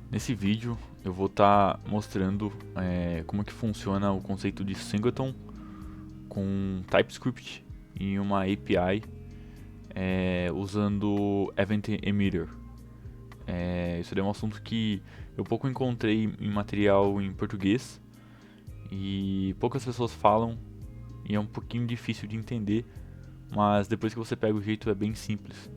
Nesse vídeo eu vou estar mostrando como que funciona o conceito de singleton com TypeScript e uma API usando Event Emitter. Isso é um assunto que eu pouco encontrei em material em português e poucas pessoas falam e é um pouquinho difícil de entender, mas depois que você pega o jeito é bem simples.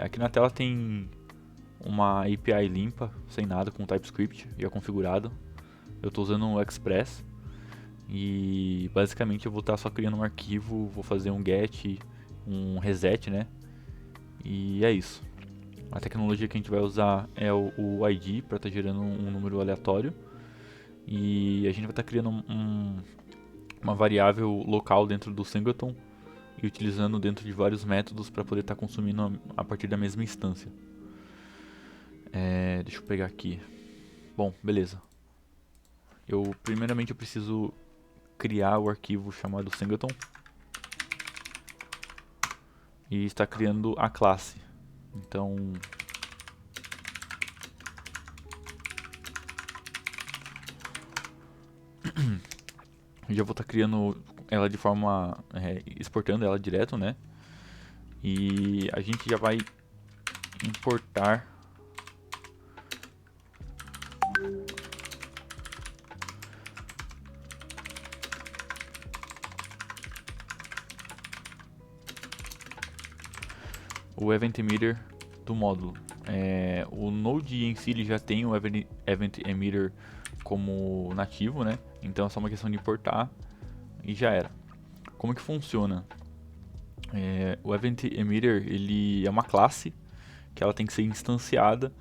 Aqui na tela tem uma API limpa, sem nada, com TypeScript já configurado. Eu estou usando o Express e basicamente eu vou estar só criando um arquivo, vou fazer um get, um reset, né? E é isso. A tecnologia que a gente vai usar é o ID para estar gerando um número aleatório e a gente vai estar criando uma variável local dentro do singleton e utilizando dentro de vários métodos para poder estar consumindo a partir da mesma instância. Deixa eu pegar aqui. Bom, beleza. Primeiramente eu preciso criar o arquivo chamado singleton e está criando a classe. Então já vou estar criando ela de forma exportando ela direto, né? E a gente já vai importar o event emitter do módulo. O Node em si ele já tem o event emitter como nativo, né? Então é só uma questão de importar e já era. Como que funciona? O event emitter ele é uma classe que ela tem que ser instanciada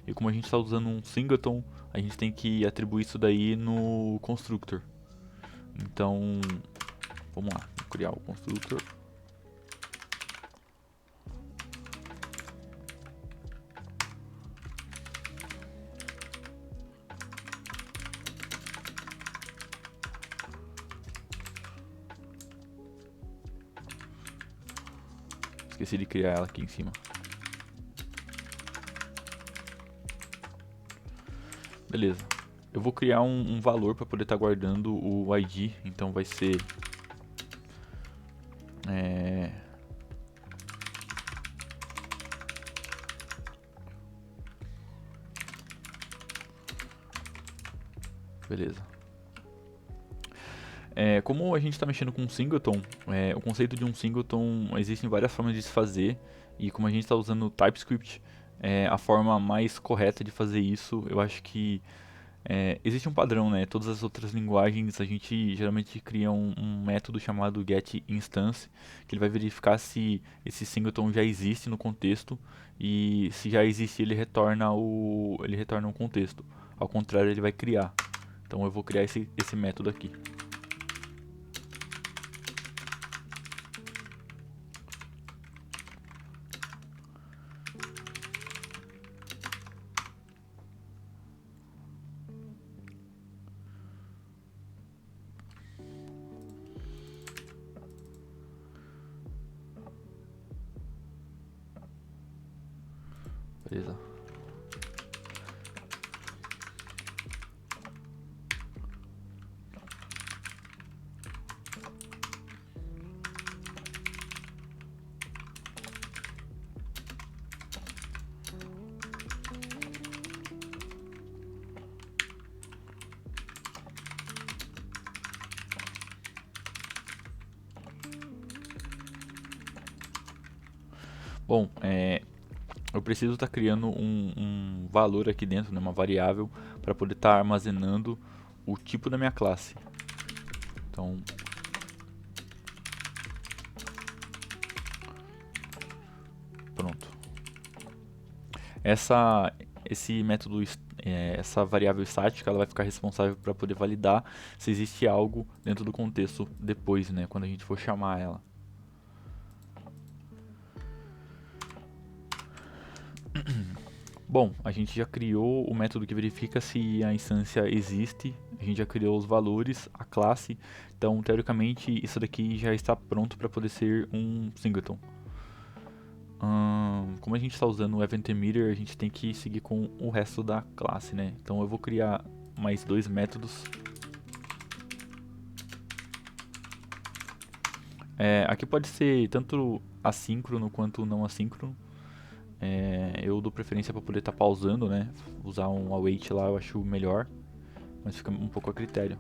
e como a gente está usando um singleton, a gente tem que atribuir isso daí no constructor. Então, vamos lá, vou criar o constructor. Esqueci de criar ela aqui em cima. Beleza. Eu vou criar um valor para poder estar guardando o ID, então vai ser beleza. Como a gente está mexendo com um singleton, o conceito de um singleton existem várias formas de se fazer e como a gente está usando o TypeScript, a forma mais correta de fazer isso, eu acho que existe um padrão, né? Todas as outras linguagens a gente geralmente cria um método chamado getInstance, que ele vai verificar se esse singleton já existe no contexto e se já existe ele retorna um contexto. Ao contrário, ele vai criar. Então eu vou criar esse método aqui. Beleza. Bom, eu preciso estar criando um valor aqui dentro, né, uma variável, para poder estar armazenando o tipo da minha classe. Então, pronto. Esse método, essa variável estática, ela vai ficar responsável para poder validar se existe algo dentro do contexto depois, né, quando a gente for chamar ela. Bom, a gente já criou o método que verifica se a instância existe, a gente já criou os valores, a classe, então teoricamente isso daqui já está pronto para poder ser um singleton. Como a gente está usando o Event Emitter, a gente tem que seguir com o resto da classe, né? Então eu vou criar mais dois métodos. Aqui pode ser tanto assíncrono quanto não assíncrono. Eu dou preferência para poder estar pausando, né? Usar um await lá eu acho melhor, mas fica um pouco a critério.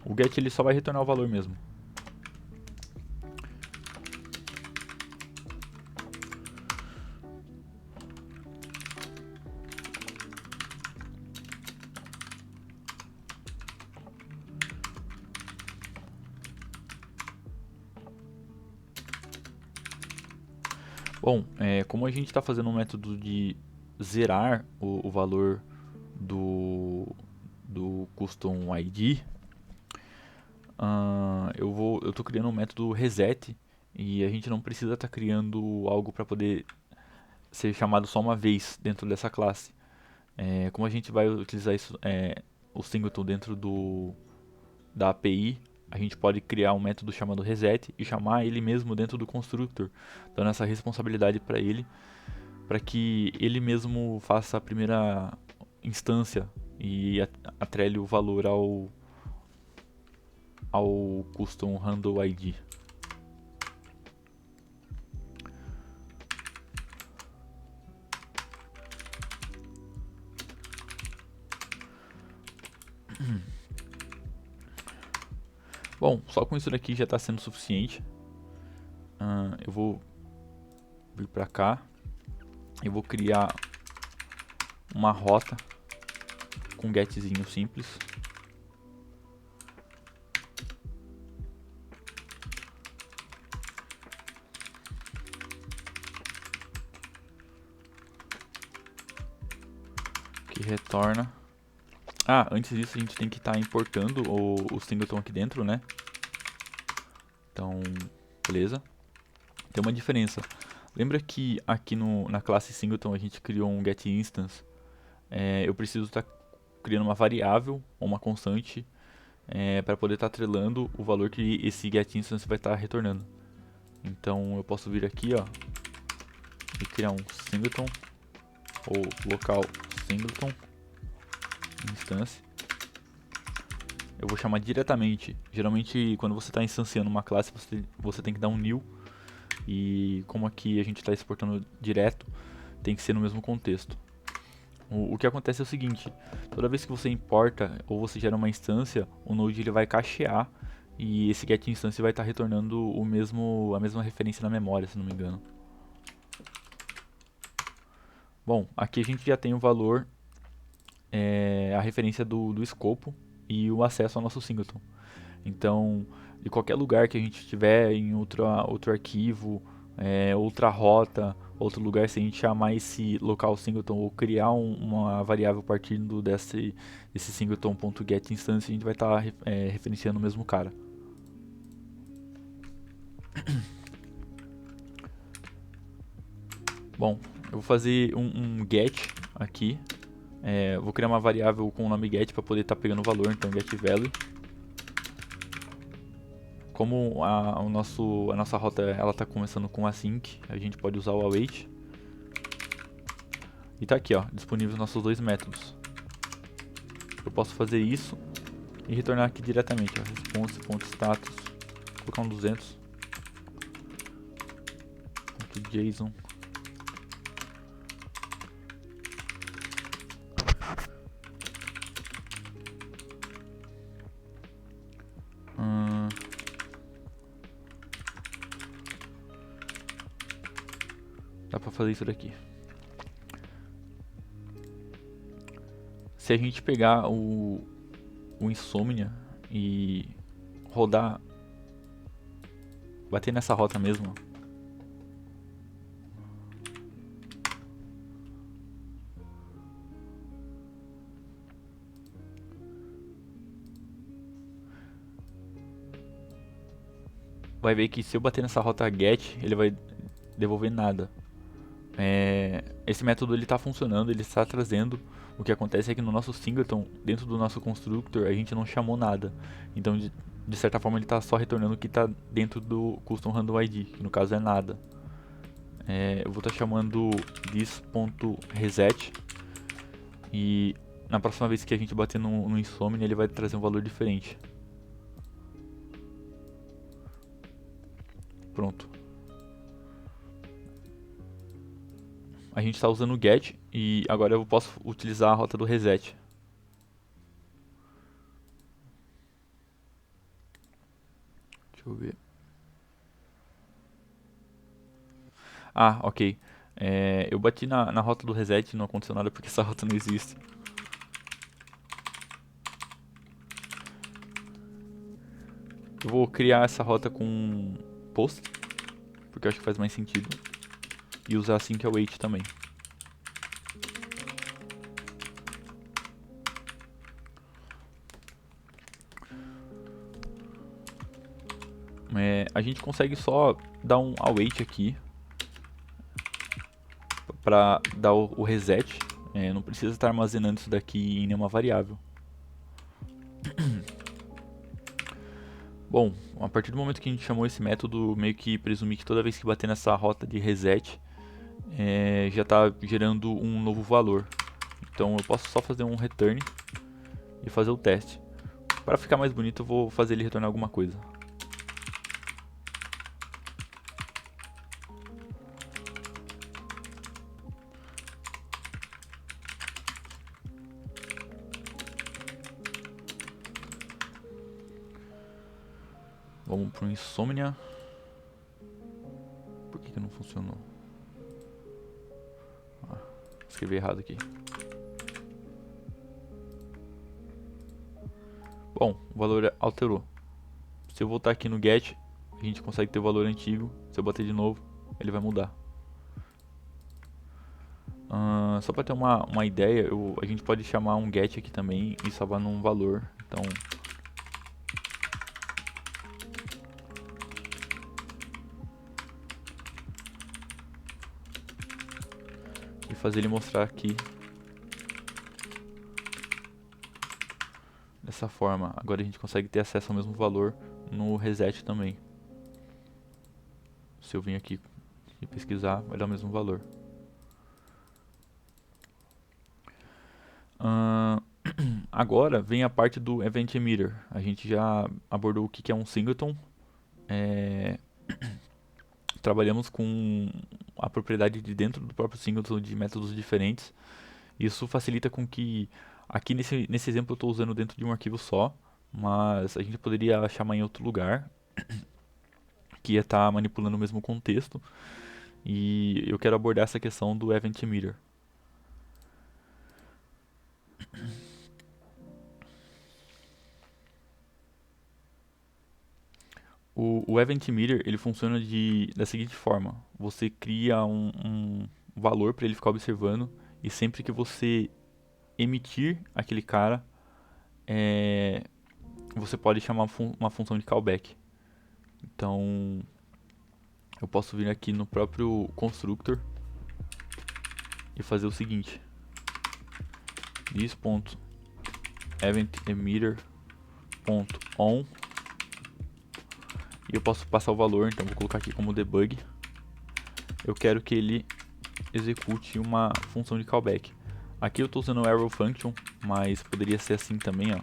O get ele só vai retornar o valor mesmo. Bom, como a gente está fazendo um método de zerar o valor do custom ID, eu estou criando um método reset e a gente não precisa estar criando algo para poder ser chamado só uma vez dentro dessa classe. Como a gente vai utilizar isso, o singleton dentro da API, a gente pode criar um método chamado reset e chamar ele mesmo dentro do constructor, dando essa responsabilidade para ele, para que ele mesmo faça a primeira instância e atrele o valor ao custom handle ID. Bom, só com isso daqui já está sendo suficiente. Eu vou vir para cá. Eu vou criar uma rota com getzinho simples. Que retorna. Antes disso a gente tem que estar importando o singleton aqui dentro, né? Então, beleza. Tem uma diferença. Lembra que aqui na classe singleton a gente criou um getInstance? Eu preciso estar criando uma variável ou uma constante para poder estar atrelando o valor que esse getInstance vai estar retornando. Então eu posso vir aqui, ó, e criar um singleton ou local singleton instance. Eu vou chamar diretamente. Geralmente quando você está instanciando uma classe você tem que dar um new, e como aqui a gente está exportando direto, tem que ser no mesmo contexto. O que acontece é o seguinte: toda vez que você importa ou você gera uma instância, o Node ele vai cachear e esse getInstance vai estar retornando a mesma referência na memória, se não me engano. Bom, aqui a gente já tem o valor, a referência do escopo e o acesso ao nosso singleton. Então, de qualquer lugar que a gente estiver, em outro arquivo, outra rota, outro lugar, se a gente chamar esse local singleton ou criar uma variável partindo desse singleton.getInstance, a gente vai estar referenciando o mesmo cara. Bom, eu vou fazer um get aqui. Vou criar uma variável com o nome get para poder estar pegando o valor, então getValue. Como a nossa rota ela está começando com async, a gente pode usar o await. E tá aqui, ó, disponíveis os nossos dois métodos. Eu posso fazer isso e retornar aqui diretamente, ó, response.status, colocar um 200. .json. Dá pra fazer isso daqui. Se a gente pegar o Insomnia e rodar, bater nessa rota mesmo, vai ver que se eu bater nessa rota get, ele vai devolver nada. Esse método ele está funcionando, ele está trazendo. O que acontece é que no nosso singleton, dentro do nosso constructor, a gente não chamou nada. Então de certa forma ele está só retornando o que está dentro do custom random ID, que no caso é nada. Eu vou estar chamando this.reset e na próxima vez que a gente bater no Insomnia ele vai trazer um valor diferente. Pronto. A gente está usando o get e agora eu posso utilizar a rota do reset. Deixa eu ver. Ah, ok. Eu bati na rota do reset e não aconteceu nada porque essa rota não existe. Eu vou criar essa rota com post, porque eu acho que faz mais sentido. E usar sync await também. A gente consegue só dar um await aqui para dar o reset. Não precisa estar armazenando isso daqui em nenhuma variável. Bom, a partir do momento que a gente chamou esse método, meio que presume que toda vez que bater nessa rota de reset, já está gerando um novo valor. Então eu posso só fazer um return e fazer o teste. Para ficar mais bonito, eu vou fazer ele retornar alguma coisa. Vamos para o Insomnia. Por que não funcionou? Escrevi errado aqui. Bom, o valor alterou. Se eu voltar aqui no get, a gente consegue ter o valor antigo. Se eu bater de novo, ele vai mudar. Só para ter uma ideia, a gente pode chamar um get aqui também e salvar num valor. Então, e fazer ele mostrar aqui dessa forma. Agora a gente consegue ter acesso ao mesmo valor no reset também. Se eu vir aqui e pesquisar, vai dar o mesmo valor. Agora vem a parte do Event Emitter. A gente já abordou o que é um singleton. Trabalhamos com a propriedade de dentro do próprio singleton de métodos diferentes. Isso facilita com que, aqui nesse exemplo eu estou usando dentro de um arquivo só, mas a gente poderia chamar em outro lugar, que ia estar manipulando o mesmo contexto. E eu quero abordar essa questão do Event Emitter. O Event Emitter ele funciona da seguinte forma: você cria um valor para ele ficar observando e sempre que você emitir aquele cara, você pode chamar uma função de callback. Então eu posso vir aqui no próprio constructor e fazer o seguinte: this.eventEmitter.on e eu posso passar o valor, então vou colocar aqui como debug. Eu quero que ele execute uma função de callback. Aqui eu estou usando o arrow function, mas poderia ser assim também, ó.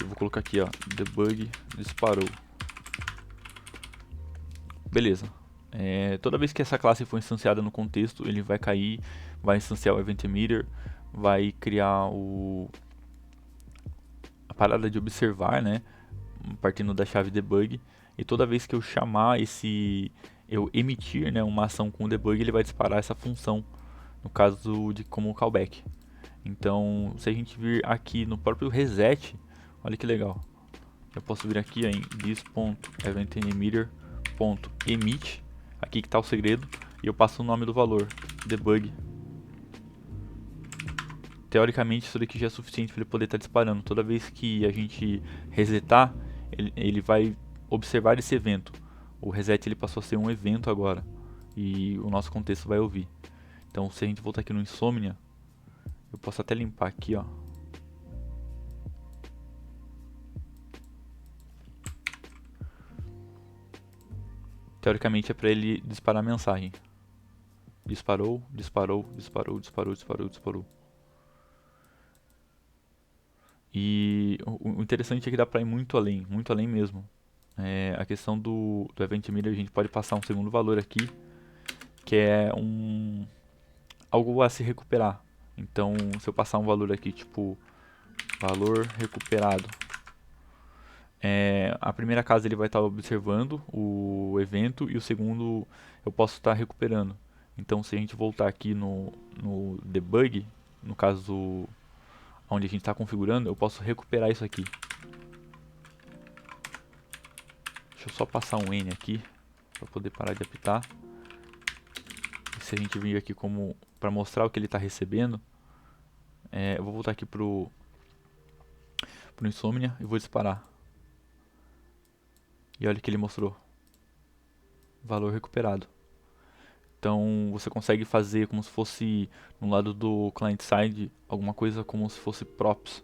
Eu vou colocar aqui, ó, debug disparou. Beleza. Toda vez que essa classe for instanciada no contexto, ele vai cair, vai instanciar o event emitter, vai criar a parada de observar, né, partindo da chave debug, e toda vez que eu chamar eu emitir, né, uma ação com o debug, ele vai disparar essa função, no caso de como callback. Então, se a gente vir aqui no próprio reset, olha que legal, eu posso vir aqui em this.eventEmitter.emit, aqui que está o segredo, e eu passo o nome do valor, debug. Teoricamente isso daqui já é suficiente para ele poder estar disparando. Toda vez que a gente resetar, ele vai observar esse evento. O reset ele passou a ser um evento agora, e o nosso contexto vai ouvir. Então se a gente voltar aqui no Insomnia, eu posso até limpar aqui, ó. teoricamente é para ele disparar a mensagem. Disparou, disparou, disparou, disparou, disparou, disparou. E o interessante é que dá para ir muito além mesmo. A questão do Event Meter, a gente pode passar um segundo valor aqui, que é algo a se recuperar. Então, se eu passar um valor aqui, tipo, valor recuperado, a primeira casa ele vai estar observando o evento e o segundo eu posso estar recuperando. Então, se a gente voltar aqui no debug, no caso onde a gente está configurando, eu posso recuperar isso aqui. Deixa eu só passar um N aqui para poder parar de apitar. E se a gente vir aqui como para mostrar o que ele está recebendo, eu vou voltar aqui pro Insomnia e vou disparar. E olha o que ele mostrou. Valor recuperado. Então você consegue fazer como se fosse no lado do client side alguma coisa como se fosse props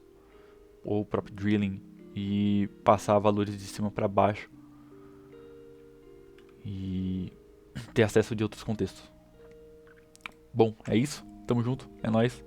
ou prop drilling e passar valores de cima para baixo e ter acesso de outros contextos. Bom, é isso. Tamo junto. É nóis.